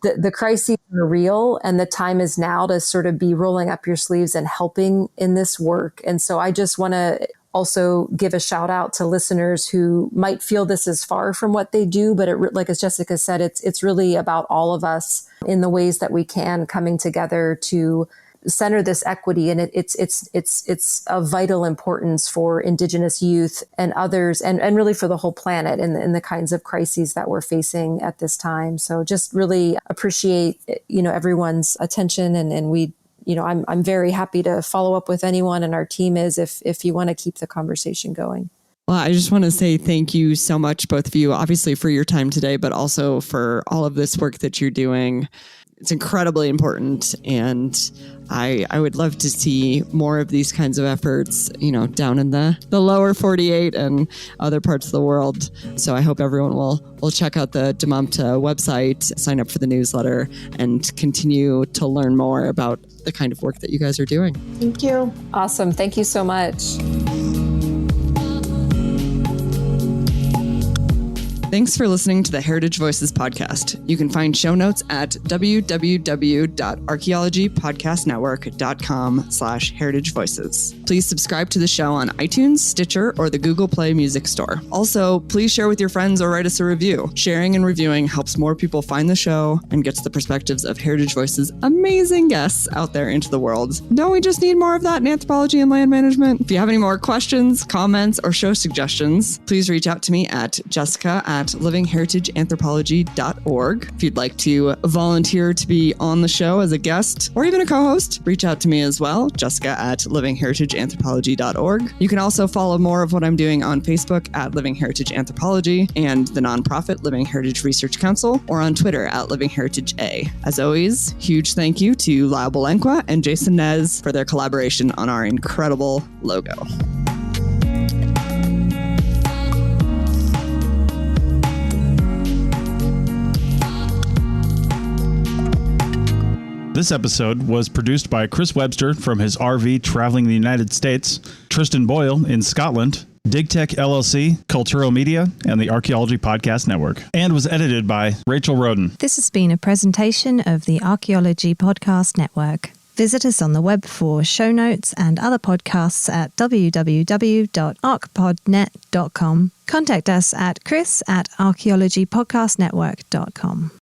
the crises are real, and the time is now to sort of be rolling up your sleeves and helping in this work. And so I just want to also give a shout out to listeners who might feel this is far from what they do, but like as Jessica said, it's really about all of us in the ways that we can coming together to center this equity. And it's of vital importance for Indigenous youth and others, and really for the whole planet in the kinds of crises that we're facing at this time. So just really appreciate, everyone's attention, and we, I'm very happy to follow up with anyone, and our team is, if you want to keep the conversation going. Well, I just want to say thank you so much, both of you, obviously for your time today, but also for all of this work that you're doing. It's incredibly important, and I would love to see more of these kinds of efforts, down in the lower 48 and other parts of the world. So I hope everyone will check out the Tamamta website, sign up for the newsletter, and continue to learn more about the kind of work that you guys are doing. Thank you. Awesome. Thank you so much. Thanks for listening to the Heritage Voices podcast. You can find show notes at www.archaeologypodcastnetwork.com/Heritage Voices. Please subscribe to the show on iTunes, Stitcher, or the Google Play Music Store. Also, please share with your friends or write us a review. Sharing and reviewing helps more people find the show and gets the perspectives of Heritage Voices' amazing guests out there into the world. Don't we just need more of that in anthropology and land management? If you have any more questions, comments, or show suggestions, please reach out to me at jessica@livingheritageanthropology.org. If you'd like to volunteer to be on the show as a guest or even a co-host, reach out to me as well, jessica@livingheritageanthropology.org. You can also follow more of what I'm doing on Facebook at Living Heritage Anthropology and the nonprofit Living Heritage Research Council, or on Twitter at Living Heritage A. As always, huge thank you to Lyle Belenkwa and Jason Nez for their collaboration on our incredible logo. This episode was produced by Chris Webster from his RV traveling the United States, Tristan Boyle in Scotland, DigTech LLC, Culturo Media, and the Archaeology Podcast Network, and was edited by Rachel Roden. This has been a presentation of the Archaeology Podcast Network. Visit us on the web for show notes and other podcasts at www.archpodnet.com. Contact us at chris@archaeologypodcastnetwork.com.